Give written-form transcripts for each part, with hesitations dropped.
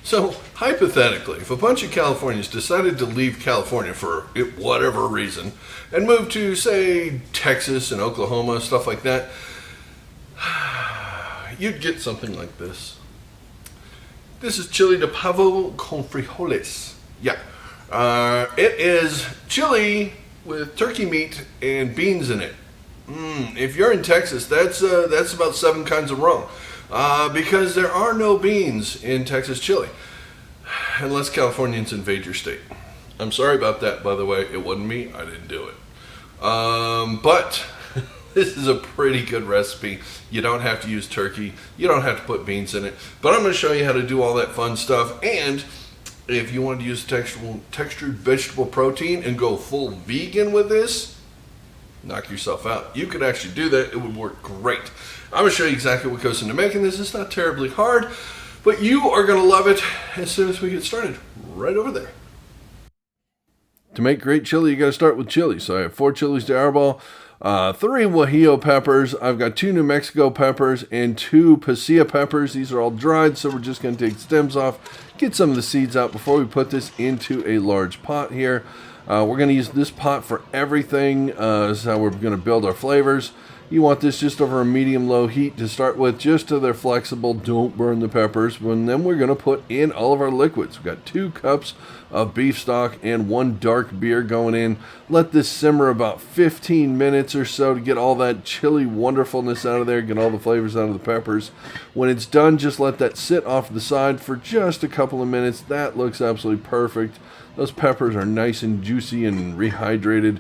So, hypothetically, if a bunch of Californians decided to leave California for whatever reason and move to, say, Texas and Oklahoma, stuff like that, you'd get something like this. This is chili de pavo con frijoles. Yeah. It is chili with turkey meat and beans in it. If you're in Texas, that's about 7 kinds of wrong. Because there are no beans in Texas chili, unless Californians invade your state. I'm sorry about that, by the way. It wasn't me. I didn't do it. But this is a pretty good recipe. You don't have to use turkey. You don't have to put beans in it. But I'm going to show you how to do all that fun stuff. And if you want to use textured vegetable protein and go full vegan with this, knock yourself out. You could actually do that. It would work great. I'm going to show you exactly what goes into making this. It's not terribly hard, but you are going to love it as soon as we get started. Right over there. To make great chili, you got to start with chili. So I have 4 chilies de Arbol, 3 Guajillo peppers. I've got 2 New Mexico peppers and 2 Pasilla peppers. These are all dried, so we're just going to take stems off, get some of the seeds out before we put this into a large pot here. We're going to use this pot for everything. This is how we're going to build our flavors. You want this just over a medium-low heat to start with, just so they're flexible. Don't burn the peppers. And then we're going to put in all of our liquids. We've got 2 cups of beef stock and 1 dark beer going in. Let this simmer about 15 minutes or so to get all that chili wonderfulness out of there, get all the flavors out of the peppers. When it's done, just let that sit off to the side for just a couple of minutes. That looks absolutely perfect. Those peppers are nice and juicy and rehydrated.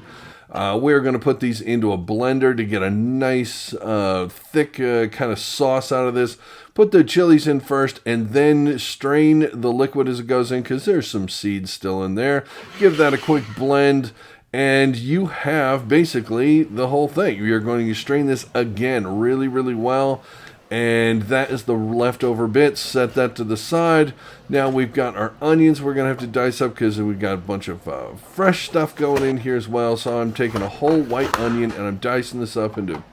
We're going to put these into a blender to get a nice, thick kind of sauce out of this. Put the chilies in first and then strain the liquid as it goes in because there's some seeds still in there. Give that a quick blend and you have basically the whole thing. You're going to strain this again really, really well. And that is the leftover bits. Set that to the side. Now we've got our onions we're going to have to dice up because we've got a bunch of fresh stuff going in here as well. So I'm taking a whole white onion and I'm dicing this up into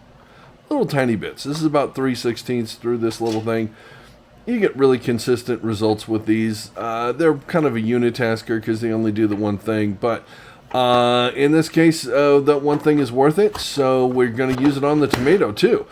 little tiny bits. This is about 3/16 through this little thing. You get really consistent results with these. They're kind of a unitasker because they only do the one thing. But in this case, that one thing is worth it, so we're going to use it on the tomato too,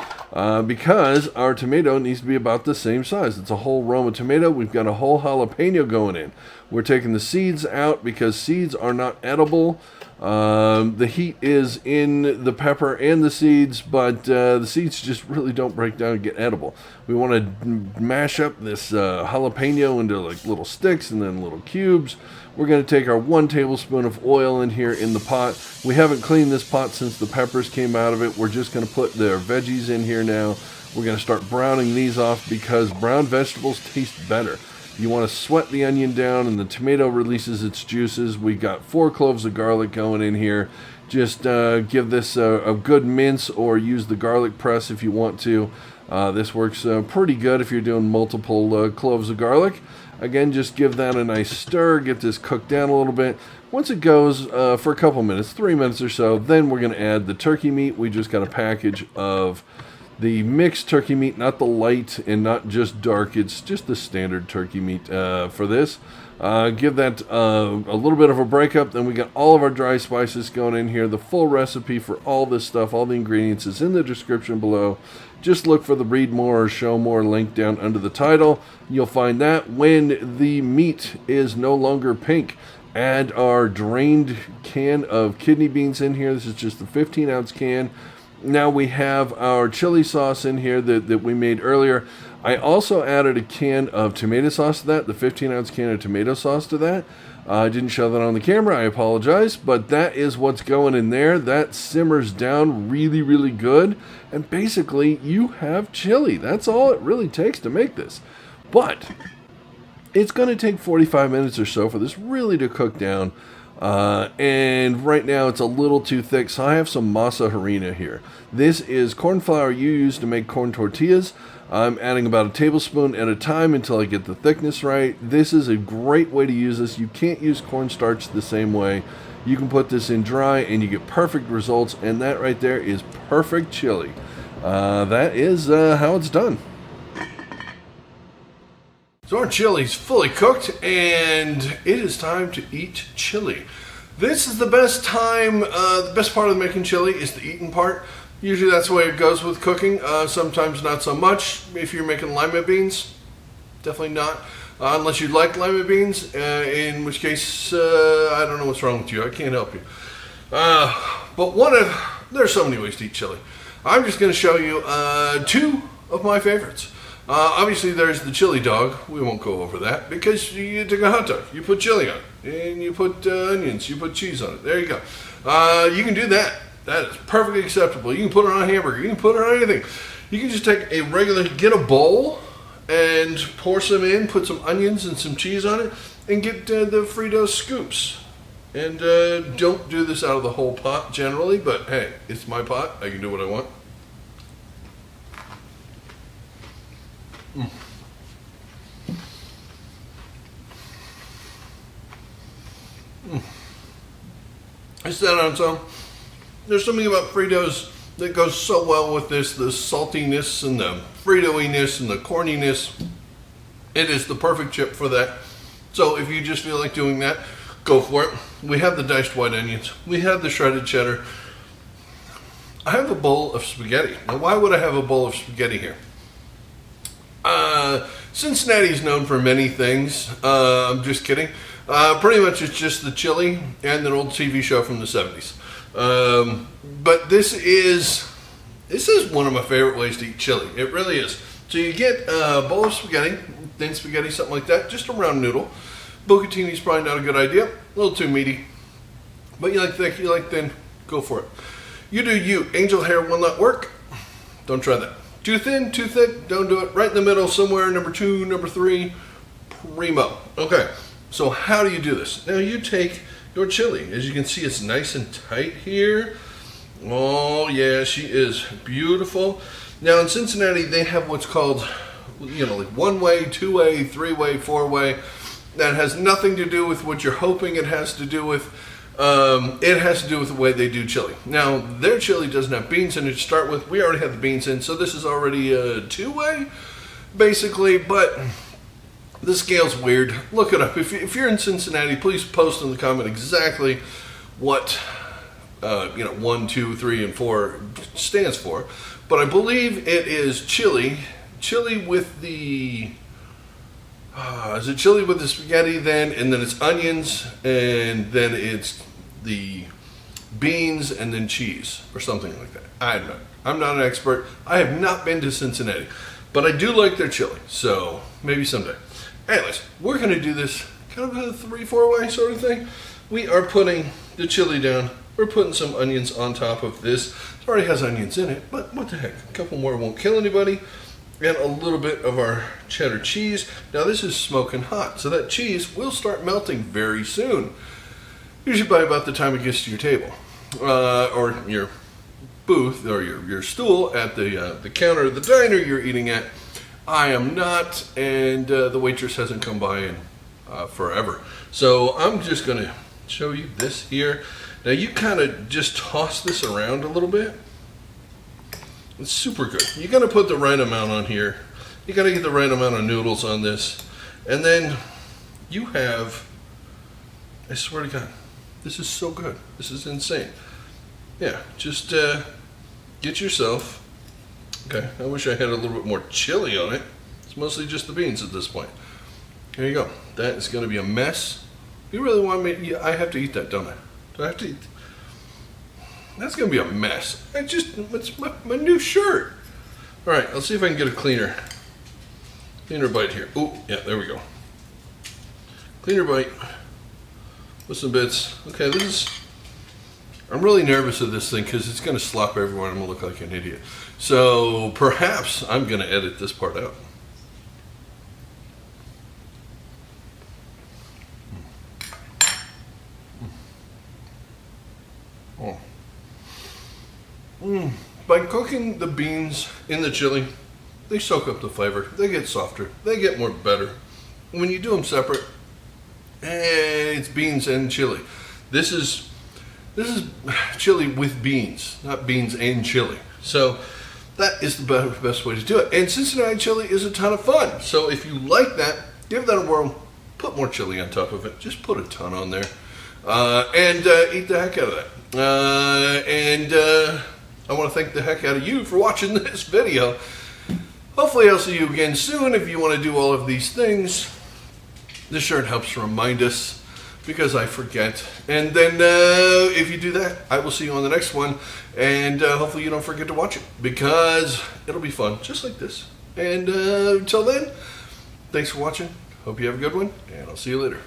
because our tomato needs to be about the same size. It's a whole Roma tomato. We've got a whole jalapeno going in. We're taking the seeds out because seeds are not edible. The heat is in the pepper and the seeds, but the seeds just really don't break down and get edible. We want to mash up this jalapeno into like little sticks and then little cubes. We're going to take our 1 tablespoon of oil in here in the pot. We haven't cleaned this pot since the peppers came out of it. We're just going to put their veggies in here now. We're going to start browning these off because brown vegetables taste better. You want to sweat the onion down and the tomato releases its juices. We got 4 cloves of garlic going in here. Just give this a good mince or use the garlic press if you want to. This works pretty good if you're doing multiple cloves of garlic. Again, just give that a nice stir, get this cooked down a little bit. Once it goes for a couple minutes, 3 minutes or so, then we're going to add the turkey meat. We just got a package of the mixed turkey meat, not the light and not just dark. It's just the standard turkey meat for this. Give that a little bit of a breakup. Then we got all of our dry spices going in here. The full recipe for all this stuff, all the ingredients is in the description below. Just look for the read more or show more link down under the title. You'll find that. When the meat is no longer pink, add our drained can of kidney beans in here. This is just a 15-ounce can. Now we have our chili sauce in here that we made earlier. I also added a can of tomato sauce to that, the 15-ounce can of tomato sauce to that. I didn't show that on the camera, I apologize, but that is what's going in there. That simmers down really, really good, and basically you have chili. That's all it really takes to make this. But it's going to take 45 minutes or so for this really to cook down. And right now it's a little too thick, so I have some masa harina here. This is corn flour you use to make corn tortillas. I'm adding about a tablespoon at a time until I get the thickness right. This is a great way to use this. You can't use cornstarch the same way. You can put this in dry and you get perfect results, and that right there is perfect chili. That is how it's done. So our chili's fully cooked, and it is time to eat chili. This is the best time, the best part of making chili is the eating part. Usually that's the way it goes with cooking. Sometimes not so much. If you're making lima beans, definitely not. Unless you like lima beans, in which case, I don't know what's wrong with you. I can't help you. But there's so many ways to eat chili. I'm just going to show you two of my favorites. Obviously, there's the chili dog. We won't go over that because you take a hot dog, you put chili on it, and you put onions, you put cheese on it. There you go. You can do that. That is perfectly acceptable. You can put it on a hamburger. You can put it on anything. You can just take get a bowl and pour some in, put some onions and some cheese on it, and get the Fritos scoops. And don't do this out of the whole pot generally, but hey, it's my pot. I can do what I want. I said on its own. There's something about Fritos that goes so well with this, the saltiness and the Frito-iness and the corniness. It is the perfect chip for that. So if you just feel like doing that, go for it. We have the diced white onions. We have the shredded cheddar. I have a bowl of spaghetti. Now why would I have a bowl of spaghetti here? Cincinnati is known for many things. I'm just kidding. Pretty much it's just the chili and an old TV show from the 70s. But this is one of my favorite ways to eat chili. It really is. So you get a bowl of spaghetti, thin spaghetti, something like that, just a round noodle. Bucatini is probably not a good idea. A little too meaty. But you like thick, you like thin, go for it. You do you. Angel hair will not work. Don't try that. Too thin, too thick, don't do it. Right in the middle, somewhere, number 2, number 3, primo. Okay, so how do you do this? Now you take your chili. As you can see, it's nice and tight here. Oh yeah, she is beautiful. Now in Cincinnati, they have what's called, like 1-way, 2-way, 3-way, 4-way. That has nothing to do with what you're hoping it has to do with. It has to do with the way they do chili. Now, their chili doesn't have beans in it to start with. We already have the beans in, so this is already a 2-way, basically, but the scale's weird. Look it up. If you're in Cincinnati, please post in the comment exactly what 1, 2, 3, and 4 stands for. But I believe it is chili with the... is it chili with the spaghetti then, and then it's onions, and then it's the beans, and then cheese, or something like that. I don't know. I'm not an expert. I have not been to Cincinnati, but I do like their chili, so maybe someday. Anyways, we're going to do this kind of a 3-4 way sort of thing. We are putting the chili down. We're putting some onions on top of this. It already has onions in it, but what the heck? A couple more won't kill anybody. And a little bit of our cheddar cheese. Now this is smoking hot, so that cheese will start melting very soon. Usually by about the time it gets to your table, or your booth, or your stool at the counter of the diner you're eating at. I am not, and the waitress hasn't come by in forever. So I'm just going to show you this here. Now you kind of just toss this around a little bit. It's super good. You got to put the right amount on here. You got to get the right amount of noodles on this. And then you have, I swear to God, this is so good. This is insane. Yeah, just get yourself, okay, I wish I had a little bit more chili on it. It's mostly just the beans at this point. There you go. That is going to be a mess. You really want me, yeah, I have to eat that, don't I? Do I have to eat? That's going to be a mess. It's my new shirt. All right, let's see if I can get a cleaner bite here. Oh, yeah, there we go. Cleaner bite with some bits. Okay, I'm really nervous of this thing because it's going to slop everywhere and I'm going to look like an idiot. So perhaps I'm going to edit this part out. Oh. By cooking the beans in the chili, they soak up the flavor. They get softer. They get more better. When you do them separate, it's beans and chili. This is chili with beans, not beans and chili. So that is the best way to do it. And Cincinnati chili is a ton of fun. So if you like that, Give that a whirl. Put more chili on top of it. Just put a ton on there. And eat the heck out of that. I want to thank the heck out of you for watching this video. Hopefully I'll see you again soon if you want to do all of these things. This shirt helps remind us because I forget. And then if you do that, I will see you on the next one. And hopefully you don't forget to watch it because it'll be fun, just like this. And until then, thanks for watching. Hope you have a good one, and I'll see you later.